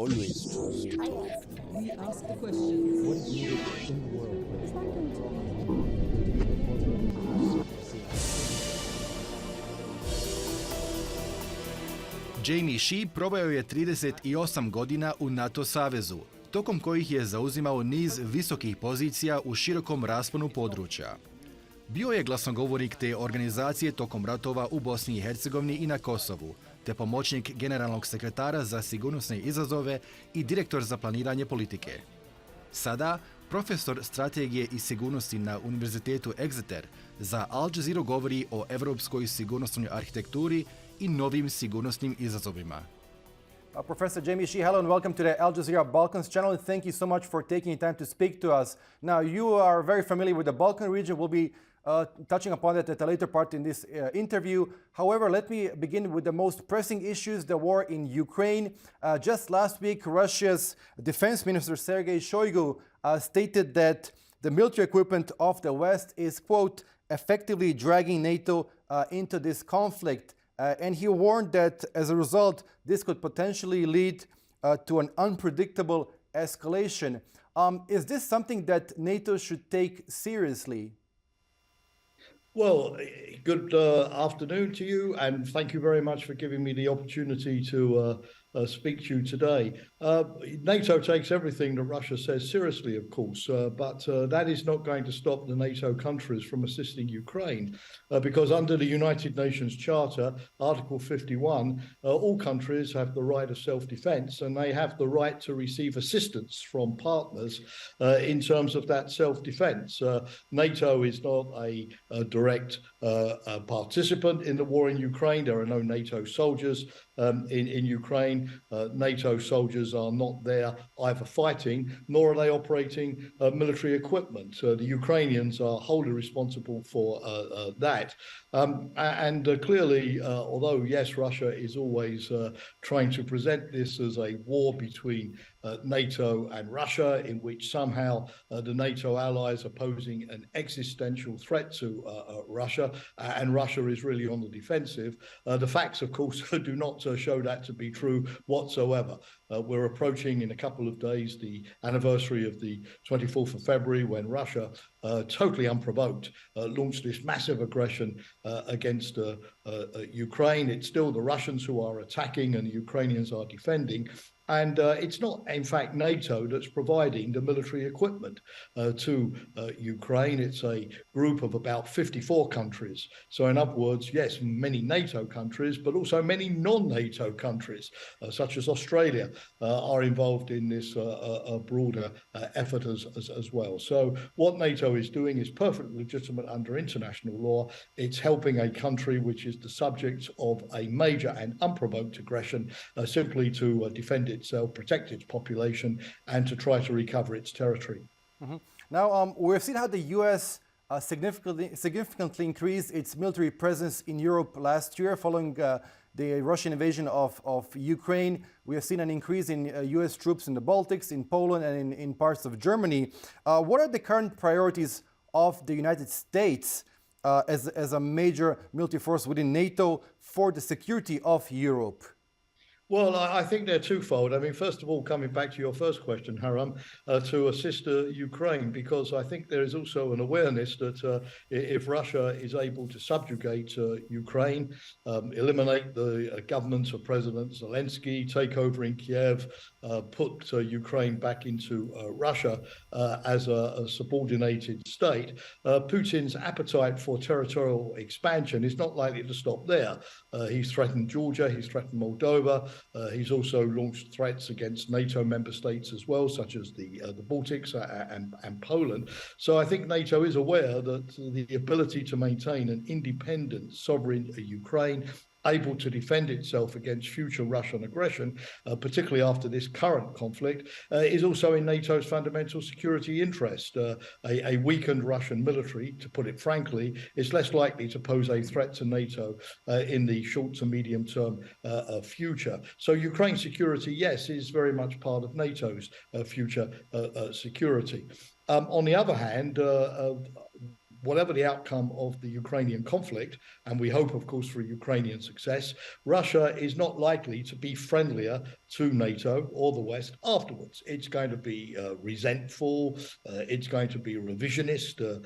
Always trust. We ask the questions. What is needed in the world? Shea proveo je 38 godina u NATO savezu, tokom kojih je zauzimao niz visokih pozicija u širokom rasponu područja. Bio je glasnogovornik te organizacije tokom ratova u Bosni i Hercegovini i na Kosovu, te pomoćnik generalnog sekretara za sigurnosne izazove i direktor za planiranje politike. Sada, profesor strategije i sigurnosti na Univerzitetu Exeter za Al Jazeeru govori o evropskoj sigurnosnoj arhitekturi i novim sigurnosnim izazovima. Professor Shea, hello and welcome to the Al Jazeera Balkans channel, and thank you so much for taking time to speak to us. Now, you are very familiar with the Balkan region. We'll be touching upon that at a later part in this interview. However, let me begin with the most pressing issues, the war in Ukraine. Just last week, Russia's defense minister, Sergei Shoigu, stated that the military equipment of the West is, quote, effectively dragging NATO into this conflict. And he warned that as a result, this could potentially lead to an unpredictable escalation. Is this something that NATO should take seriously? Well, good afternoon to you, and thank you very much for giving me the opportunity to speak to you today. NATO takes everything that Russia says seriously, of course, but that is not going to stop the NATO countries from assisting Ukraine, because under the United Nations Charter, Article 51, all countries have the right of self-defense, and they have the right to receive assistance from partners in terms of that self-defense. NATO is not a direct participant in the war in Ukraine. There are no NATO soldiers in Ukraine. NATO soldiers are not there either fighting, nor are they operating military equipment. The Ukrainians are wholly responsible for that. Clearly, although, yes, Russia is always trying to present this as a war between NATO and Russia, in which somehow the NATO allies are posing an existential threat to Russia, and Russia is really on the defensive. The facts, of course, do not show that to be true whatsoever. We're approaching in a couple of days the anniversary of the 24th of February, when Russia, totally unprovoked, launched this massive aggression against Ukraine. It's still the Russians who are attacking and the Ukrainians are defending. And it's not, in fact, NATO that's providing the military equipment to Ukraine. It's a group of about 54 countries. So in other words, yes, many NATO countries, but also many non-NATO countries, such as Australia, are involved in this broader effort as well. So what NATO is doing is perfectly legitimate under international law. It's helping a country which is the subject of a major and unprovoked aggression simply to defend itself, protect its population, and to try to recover its territory. Mm-hmm. Now, we've seen how the U.S. significantly increased its military presence in Europe last year following the Russian invasion of Ukraine. We have seen an increase in U.S. troops in the Baltics, in Poland, and in parts of Germany. What are the current priorities of the United States as a major military force within NATO for the security of Europe? Well, I think they're twofold. I mean, first of all, coming back to your first question, Haram, to assist Ukraine, because I think there is also an awareness that if Russia is able to subjugate Ukraine, eliminate the government of President Zelensky, take over in Kiev, put Ukraine back into Russia as a subordinated state, Putin's appetite for territorial expansion is not likely to stop there. He's threatened Georgia, he's threatened Moldova. He's also launched threats against NATO member states as well, such as the Baltics and Poland. So I think NATO is aware that the ability to maintain an independent, sovereign Ukraine, able to defend itself against future Russian aggression, particularly after this current conflict, is also in NATO's fundamental security interest. A weakened Russian military, to put it frankly, is less likely to pose a threat to NATO in the short to medium term future. So Ukraine's security, yes, is very much part of NATO's future security. On the other hand, whatever the outcome of the Ukrainian conflict, and we hope, of course, for Ukrainian success, Russia is not likely to be friendlier to NATO or the West afterwards. It's going to be resentful. It's going to be revisionist,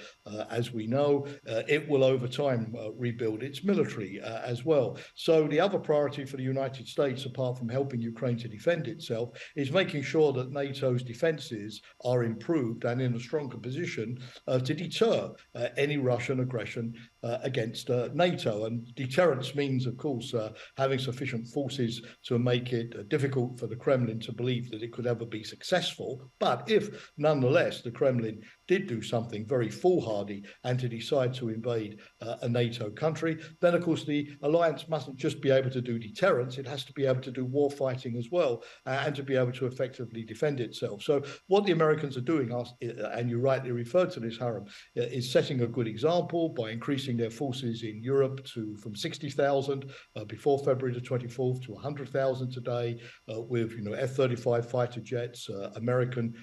as we know. It will, over time, rebuild its military as well. So the other priority for the United States, apart from helping Ukraine to defend itself, is making sure that NATO's defenses are improved and in a stronger position to deter any Russian aggression against NATO. And deterrence means, of course, having sufficient forces to make it difficult for the Kremlin to believe that it could ever be successful. But if, nonetheless, the Kremlin did do something very foolhardy and to decide to invade a NATO country, then, of course, the alliance mustn't just be able to do deterrence. It has to be able to do war fighting as well, and to be able to effectively defend itself. So what the Americans are doing, and you rightly referred to this, Haram, is setting a good example by increasing their forces in Europe from 60,000 before February the 24th to 100,000 today, with F-35 fighter jets, American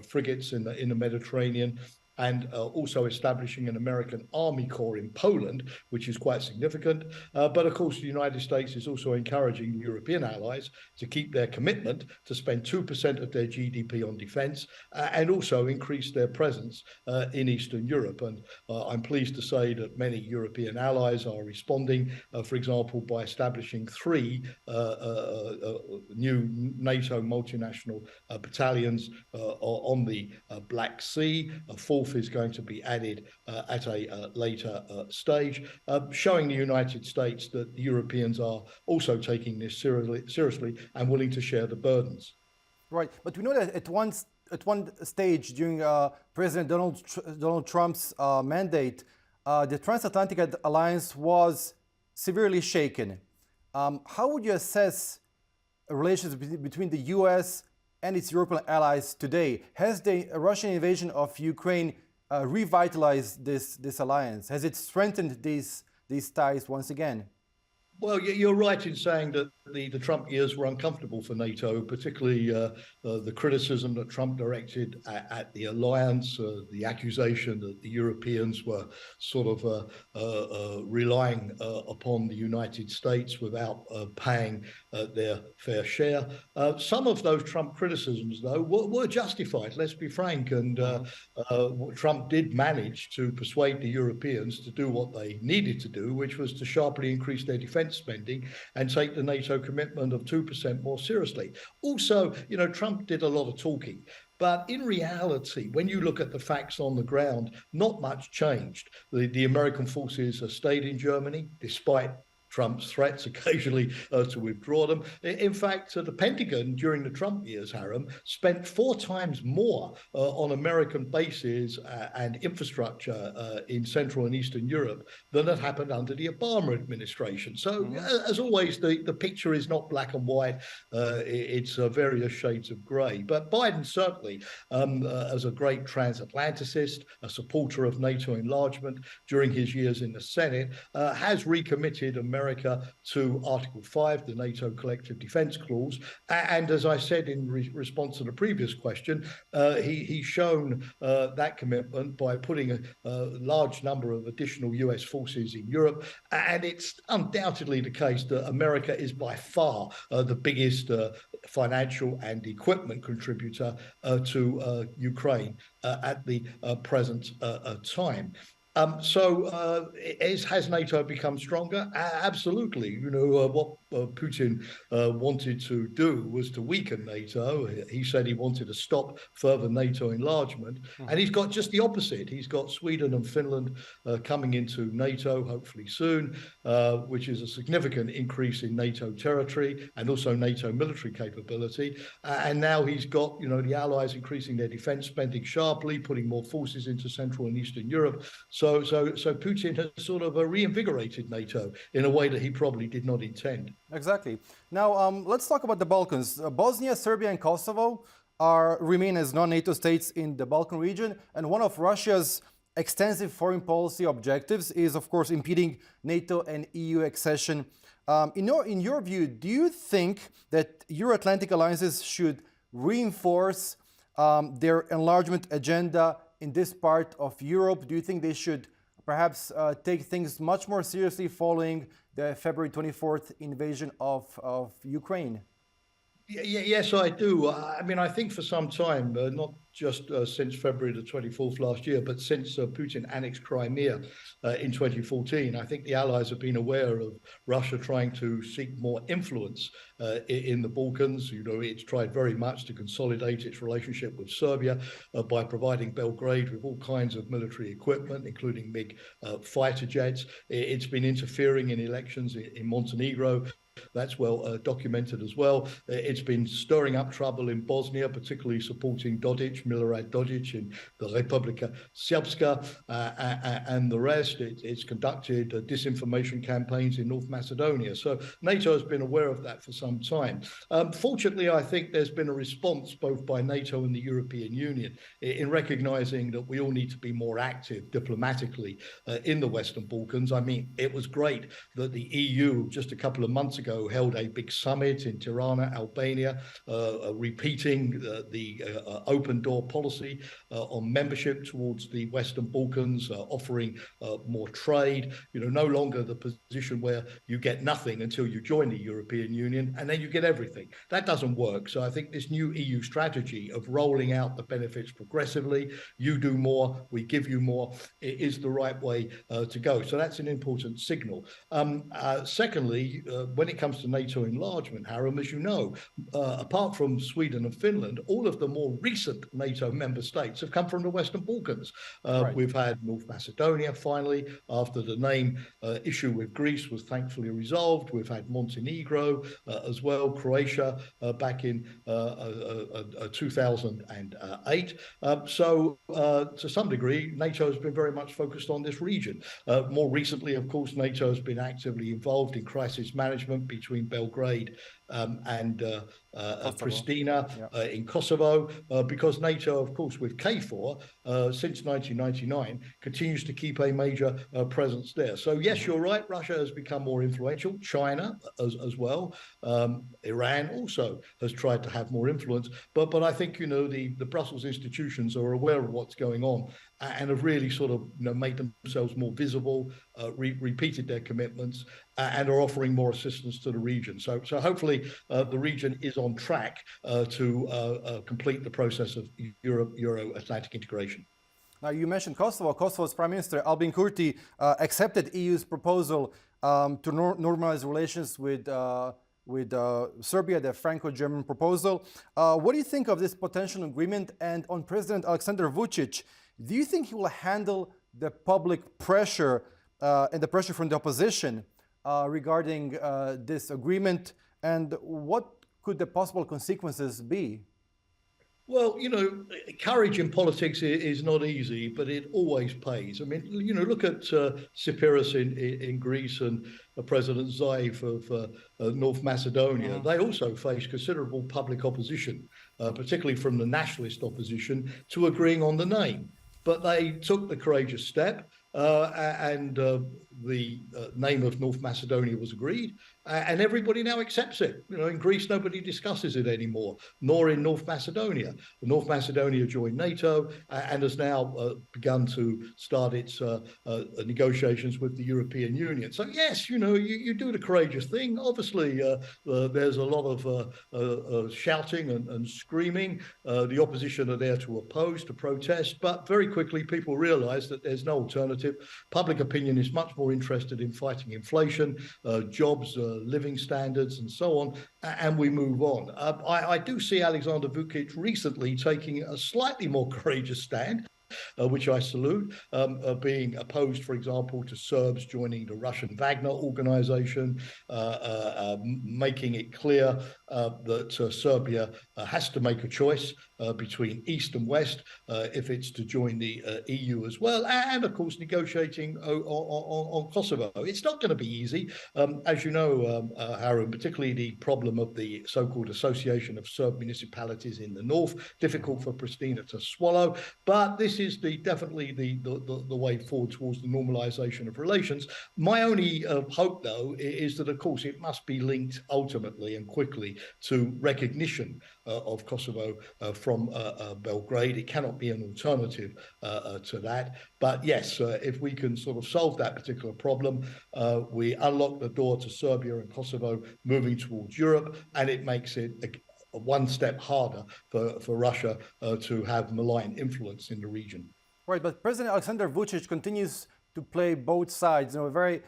frigates in the Mediterranean, and also establishing an American Army Corps in Poland, which is quite significant. But of course, the United States is also encouraging the European allies to keep their commitment to spend 2% of their GDP on defense, and also increase their presence in Eastern Europe. And I'm pleased to say that many European allies are responding, for example, by establishing 3 new NATO multinational battalions on the Black Sea. A fourth is going to be added at a later stage, showing the United States that the Europeans are also taking this seriously and willing to share the burdens. Right, but we know that at one stage during President Donald Trump's mandate, the transatlantic alliance was severely shaken. How would you assess relations between the U.S. and its European allies today? Has the Russian invasion of Ukraine revitalized this alliance? Has it strengthened these ties once again? Well, you're right in saying that the Trump years were uncomfortable for NATO, particularly the criticism that Trump directed at the alliance, the accusation that the Europeans were sort of relying upon the United States without paying their fair share. Some of those Trump criticisms, though, were justified, let's be frank, and Trump did manage to persuade the Europeans to do what they needed to do, which was to sharply increase their defense spending and take the NATO commitment of 2% more seriously. Also, Trump did a lot of talking. But in reality, when you look at the facts on the ground, not much changed. The American forces stayed in Germany, despite Trump's threats occasionally to withdraw them. In fact, the Pentagon during the Trump years, Haram, spent 4 times more on American bases and infrastructure in Central and Eastern Europe than had happened under the Obama administration. So, as always, the picture is not black and white. It's various shades of grey. But Biden certainly, as a great transatlanticist, a supporter of NATO enlargement during his years in the Senate, has recommitted America to Article 5, the NATO Collective Defense Clause. And as I said in response to the previous question, he's shown that commitment by putting a large number of additional US forces in Europe. And it's undoubtedly the case that America is by far the biggest financial and equipment contributor to Ukraine at the present time. Has NATO become stronger? Absolutely. What Putin wanted to do was to weaken NATO. He said he wanted to stop further NATO enlargement. And he's got just the opposite. He's got Sweden and Finland coming into NATO, hopefully soon, which is a significant increase in NATO territory and also NATO military capability. And now he's got, the allies increasing their defense spending sharply, putting more forces into Central and Eastern Europe. So Putin has sort of reinvigorated NATO in a way that he probably did not intend. Exactly. Now, let's talk about the Balkans. Bosnia, Serbia, and Kosovo remain as non-NATO states in the Balkan region. And one of Russia's extensive foreign policy objectives is, of course, impeding NATO and EU accession. In your view, do you think that Euro-Atlantic alliances should reinforce their enlargement agenda in this part of Europe? Do you think they should perhaps take things much more seriously following the February 24th invasion of Ukraine? Yes, I do. I mean, I think for some time, not just since February the 24th last year, but since Putin annexed Crimea in 2014, I think the Allies have been aware of Russia trying to seek more influence in the Balkans. You know, it's tried very much to consolidate its relationship with Serbia by providing Belgrade with all kinds of military equipment, including MiG fighter jets. It's been interfering in elections in Montenegro. That's well documented as well. It's been stirring up trouble in Bosnia, particularly supporting Dodik, Milorad Dodik in the Republika Srpska and the rest. It's conducted disinformation campaigns in North Macedonia. So NATO has been aware of that for some time. Fortunately, I think there's been a response both by NATO and the European Union in recognizing that we all need to be more active diplomatically in the Western Balkans. I mean, it was great that the EU just a couple of months ago held a big summit in Tirana, Albania, repeating the open door policy on membership towards the Western Balkans, offering more trade, you know, no longer the position where you get nothing until you join the European Union and then you get everything. That doesn't work. So I think this new EU strategy of rolling out the benefits progressively, you do more, we give you more, is the right way to go. So that's an important signal. Secondly, when it comes to NATO enlargement, Harem, as you know, apart from Sweden and Finland, all of the more recent NATO member states have come from the Western Balkans. Right. We've had North Macedonia, finally, after the name issue with Greece was thankfully resolved. We've had Montenegro as well, Croatia back in 2008. So to some degree, NATO has been very much focused on this region. More recently, of course, NATO has been actively involved in crisis management between Belgrade and Pristina in Kosovo, because NATO, of course, with KFOR since 1999, continues to keep a major presence there. So yes, you're right, Russia has become more influential, China as well, Iran also has tried to have more influence, but I think, you know, the Brussels institutions are aware of what's going on and have really sort of, you know, made themselves more visible, repeated their commitments, and are offering more assistance to the region. So hopefully the region is on track to complete the process of Euro-Atlantic integration. Now, you mentioned Kosovo. Kosovo's Prime Minister Albin Kurti accepted EU's proposal to normalize relations with Serbia, the Franco-German proposal. What do you think of this potential agreement? And on President Aleksandar Vučić, do you think he will handle the public pressure and the pressure from the opposition regarding this agreement? And what could the possible consequences be? Well, you know, courage in politics is not easy, but it always pays. I mean, you know, look at Tsipras in Greece and President Zaev of North Macedonia. They also faced considerable public opposition, particularly from the nationalist opposition, to agreeing on the name. But they took the courageous step, and the name of North Macedonia was agreed, and everybody now accepts it. You know, in Greece, nobody discusses it anymore, nor in North Macedonia. North Macedonia joined NATO and has now begun to start its negotiations with the European Union. So yes, you know, you do the courageous thing. Obviously, there's a lot of shouting and screaming. The opposition are there to oppose, to protest, but very quickly people realize that there's no alternative. Public opinion is much more interested in fighting inflation, jobs, living standards, and so on, and we move on. I do see Aleksandar Vučić recently taking a slightly more courageous stand, which I salute, being opposed, for example, to Serbs joining the Russian Wagner organization, making it clear that Serbia has to make a choice between East and West if it's to join the EU as well, and of course negotiating on Kosovo. It's not going to be easy, as you know, Harun, particularly the problem of the so-called Association of Serb Municipalities in the north, difficult for Pristina to swallow, but this is definitely the way forward towards the normalization of relations. My only hope, though, is that, of course, it must be linked ultimately and quickly to recognition of Kosovo from Belgrade. It cannot be an alternative to that. But yes, if we can sort of solve that particular problem, we unlock the door to Serbia and Kosovo moving towards Europe, and it makes it one step harder for Russia to have malign influence in the region. Right, but President Alexander Vučić continues to play both sides. Having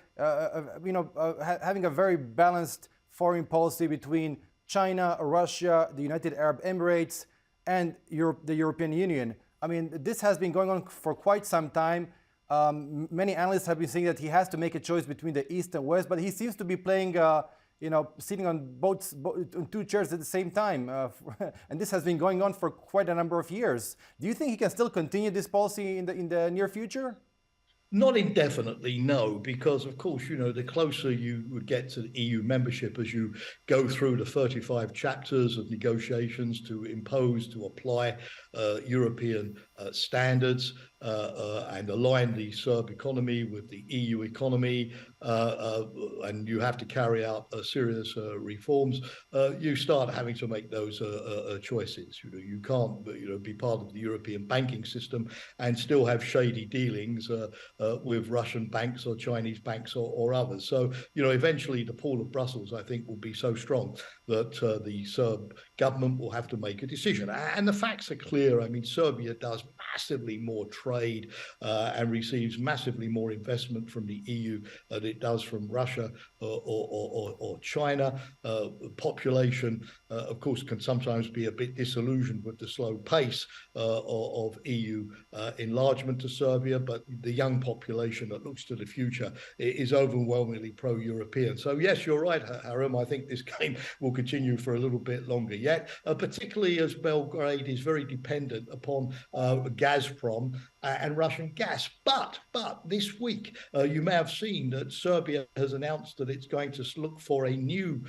a very balanced foreign policy between China, Russia, the United Arab Emirates, and the European Union. I mean, this has been going on for quite some time. Many analysts have been saying that he has to make a choice between the East and West, but he seems to be playing, sitting on on two chairs at the same time. And this has been going on for quite a number of years. Do you think he can still continue this policy in the near future? Not indefinitely, no, because of course, the closer you would get to EU membership as you go through the 35 chapters of negotiations to impose, to apply European standards and align the Serb economy with the EU economy, and you have to carry out serious reforms, you start having to make those choices. You can't be part of the European banking system and still have shady dealings with Russian banks or Chinese banks or others. So, eventually the pull of Brussels, I think, will be so strong that the Serb government will have to make a decision. And the facts are clear. I mean, Serbia does massively more trade and receives massively more investment from the EU than it does from Russia or China. Population, of course, can sometimes be a bit disillusioned with the slow pace of EU enlargement to Serbia, but the young population that looks to the future is overwhelmingly pro-European. So yes, you're right, Harem. I think this game will continue for a little bit longer yet, particularly as Belgrade is very dependent upon Gazprom and Russian gas. But this week, you may have seen that Serbia has announced that it's going to look for a new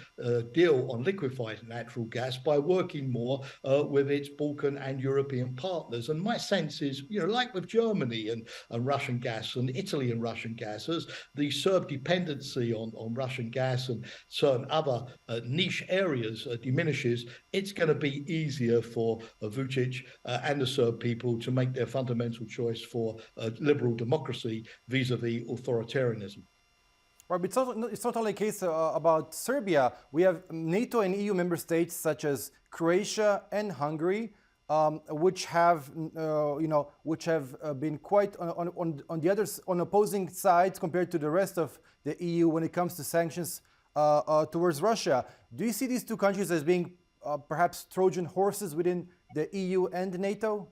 deal on liquefied natural gas by working more with its Balkan and European partners. And my sense is, like with Germany and Russian gas and Italy and Russian gas, as the Serb dependency on Russian gas and certain other niche areas diminishes, it's going to be easier for Vučić and the Serb people to make their fundamental choice for liberal democracy vis-a-vis authoritarianism. Right, but it's not only a case about Serbia. We have NATO and EU member states such as Croatia and Hungary, which have been quite on the others, on opposing sides compared to the rest of the EU when it comes to sanctions towards Russia. Do you see these two countries as being perhaps Trojan horses within the EU and NATO?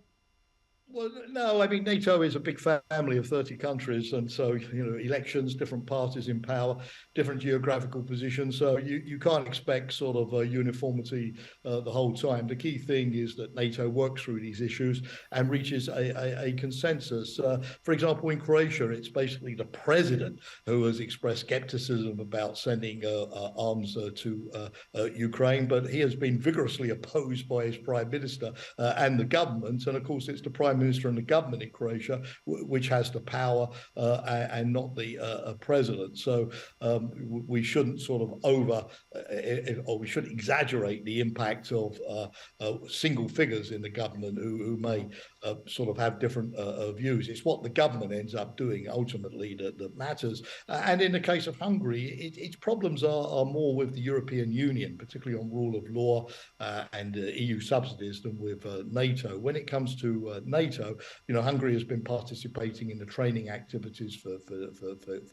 Well, no, I mean, NATO is a big family of 30 countries. And so, elections, different parties in power, different geographical positions. So you can't expect sort of uniformity the whole time. The key thing is that NATO works through these issues and reaches a consensus. For example, in Croatia, it's basically the president who has expressed skepticism about sending arms to Ukraine, but he has been vigorously opposed by his prime minister and the government. And of course, it's the prime minister and the government in Croatia which has the power and not the president. So we shouldn't sort of we shouldn't exaggerate the impact of single figures in the government who may sort of have different views. It's what the government ends up doing ultimately that matters. And in the case of Hungary, its problems are more with the European Union, particularly on rule of law and EU subsidies, than with NATO. When it comes to NATO, Hungary has been participating in the training activities for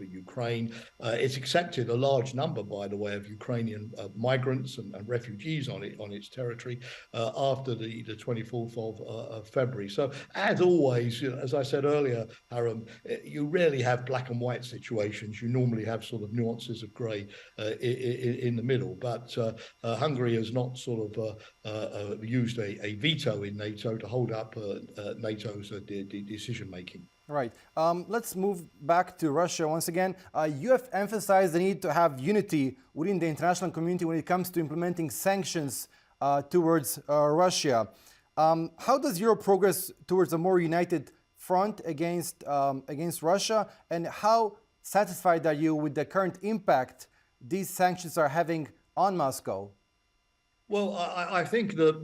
Ukraine. It's accepted a large number, by the way, of Ukrainian migrants and refugees on its territory after the 24th of February. So, as always, as I said earlier, Harem, you rarely have black and white situations. You normally have sort of nuances of grey in the middle. But Hungary has not sort of used a veto in NATO to hold up NATO's decision-making. Right. Let's move back to Russia once again. You have emphasized the need to have unity within the international community when it comes to implementing sanctions towards Russia. How does Europe progress towards a more united front against Russia, and how satisfied are you with the current impact these sanctions are having on Moscow? Well, I think that,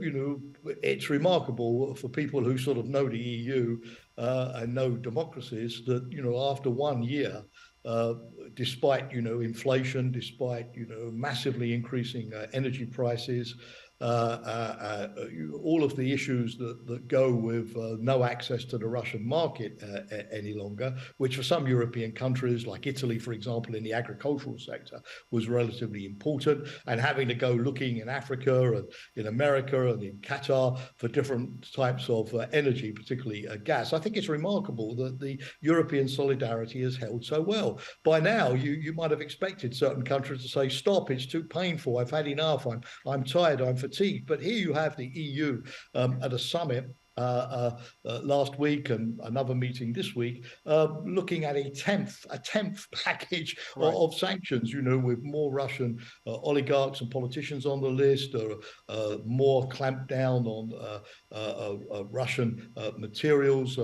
it's remarkable for people who sort of know the EU and know democracies that, after 1 year, despite, inflation, despite, massively increasing energy prices, all of the issues that go with no access to the Russian market any longer, which for some European countries like Italy, for example, in the agricultural sector was relatively important, and having to go looking in Africa and in America and in Qatar for different types of energy, particularly gas. I think it's remarkable that the European solidarity has held so well. By now, you might have expected certain countries to say, stop, it's too painful, I've had enough, I'm tired, I'm fatigued. But here you have the EU at a summit last week and another meeting this week, looking at a tenth package of sanctions, with more Russian oligarchs and politicians on the list, more clampdown on Russian materials,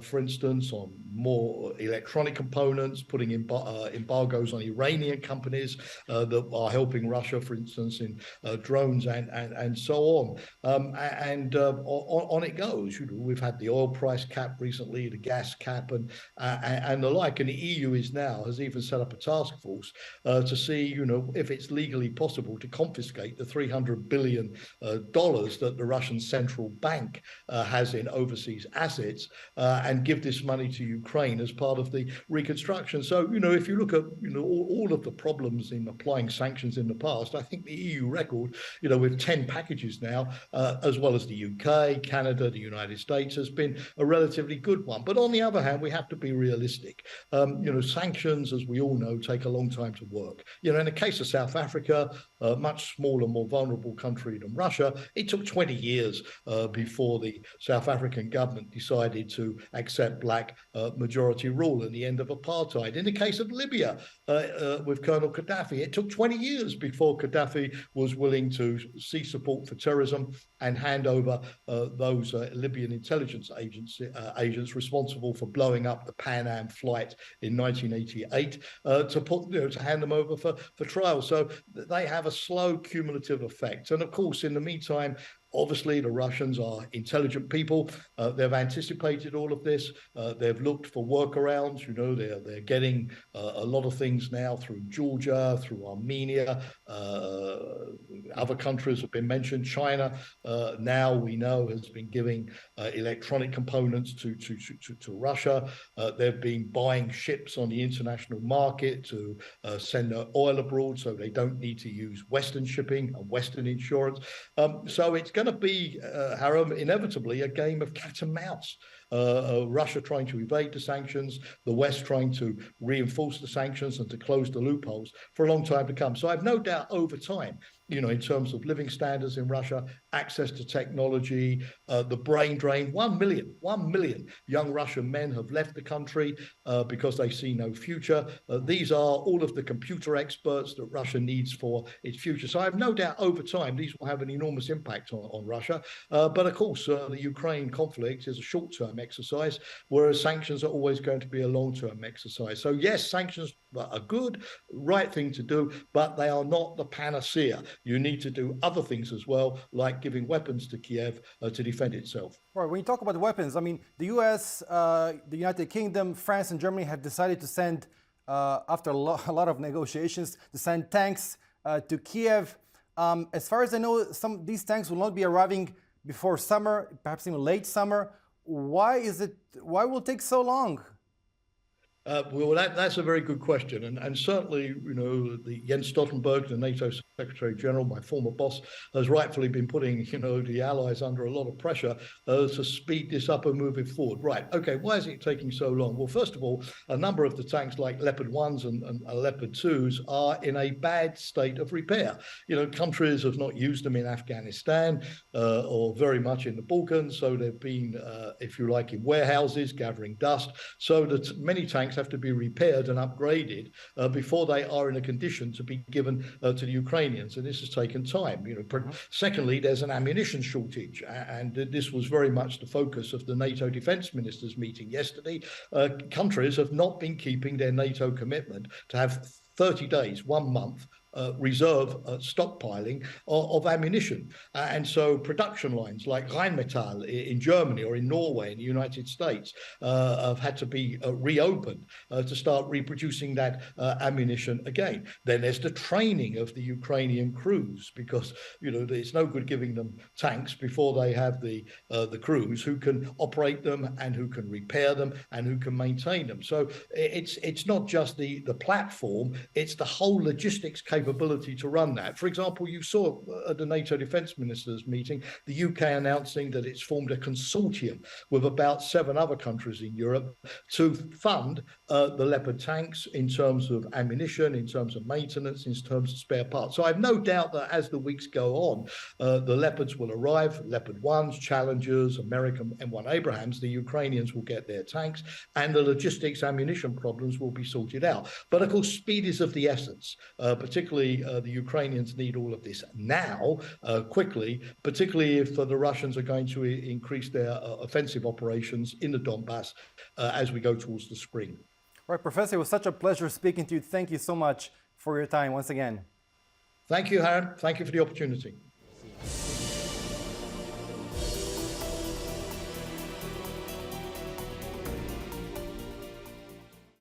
for instance, on more electronic components, putting embargoes on Iranian companies that are helping Russia, for instance, in drones and so on. On it goes. We've had the oil price cap recently, the gas cap, and the like. And the EU has even set up a task force to see, if it's legally possible to confiscate the $300 billion that the Russian central bank has in overseas assets, and give this money to Ukraine as part of the reconstruction. So, if you look at all of the problems in applying sanctions in the past, I think the EU record, with 10 packages now, as well as the UK, Canada, the United States, has been a relatively good one. But on the other hand, we have to be realistic. Sanctions, as we all know, take a long time to work. In the case of South Africa, a much smaller, more vulnerable country than Russia, it took 20 years before the South African government decided to accept black majority rule and the end of apartheid. In the case of Libya, with Colonel Gaddafi, it took 20 years before Gaddafi was willing to cease support for terrorism and hand over those Libyan intelligence agents responsible for blowing up the Pan Am flight in 1988 to hand them over for trial. So they have a slow cumulative effect. And of course, in the meantime, obviously, the Russians are intelligent people. They've anticipated all of this. They've looked for workarounds. They're getting a lot of things now through Georgia, through Armenia. Other countries have been mentioned. China now we know has been giving electronic components to Russia. They've been buying ships on the international market to send their oil abroad, so they don't need to use Western shipping and Western insurance. So it's going to be, Haram, inevitably a game of cat and mouse. Russia trying to evade the sanctions, the West trying to reinforce the sanctions and to close the loopholes for a long time to come. So I have no doubt over time, in terms of living standards in Russia, access to technology, the brain drain, 1 million young Russian men have left the country because they see no future. These are all of the computer experts that Russia needs for its future. So I have no doubt over time, these will have an enormous impact on Russia. But of course, the Ukraine conflict is a short-term exercise, whereas sanctions are always going to be a long-term exercise. So yes, sanctions are a good, right thing to do, but they are not the panacea. You need to do other things as well, like giving weapons to Kiev to defend itself. Right. When you talk about weapons, I mean, the US, the United Kingdom, France, and Germany have decided to send, after a lot of negotiations, to send tanks to Kiev. As far as I know, these tanks will not be arriving before summer, perhaps even late summer. Why will it take so long? Well, that's a very good question. And certainly, the Jens Stoltenberg, the NATO Secretary General, my former boss, has rightfully been putting, the allies under a lot of pressure to speed this up and move it forward. Right. Okay. Why is it taking so long? Well, first of all, a number of the tanks like Leopard 1s and Leopard 2s are in a bad state of repair. Countries have not used them in Afghanistan or very much in the Balkans. So they've been, if you like, in warehouses gathering dust. So that many tanks have to be repaired and upgraded before they are in a condition to be given to the Ukrainians, and this has taken time. Secondly, there's an ammunition shortage, and this was very much the focus of the NATO defense ministers meeting yesterday. Countries have not been keeping their NATO commitment to have 30 days, 1 month reserve stockpiling of ammunition. And so production lines like Rheinmetall in Germany or in Norway, in the United States, have had to be reopened to start reproducing that ammunition again. Then there's the training of the Ukrainian crews, because it's no good giving them tanks before they have the crews who can operate them and who can repair them and who can maintain them. So it's not just the platform, it's the whole logistics capability to run that. For example, you saw at the NATO defence ministers meeting, the UK announcing that it's formed a consortium with about 7 other countries in Europe to fund the Leopard tanks in terms of ammunition, in terms of maintenance, in terms of spare parts. So I have no doubt that as the weeks go on, the Leopards will arrive, Leopard 1s, Challengers, American M1 Abrahams, the Ukrainians will get their tanks, and the logistics ammunition problems will be sorted out. But of course, speed is of the essence, particularly the Ukrainians need all of this now, quickly, particularly if the Russians are going to increase their offensive operations in the Donbass as we go towards the spring. Right, Professor, it was such a pleasure speaking to you. Thank you so much for your time once again. Thank you, Harry. Thank you for the opportunity.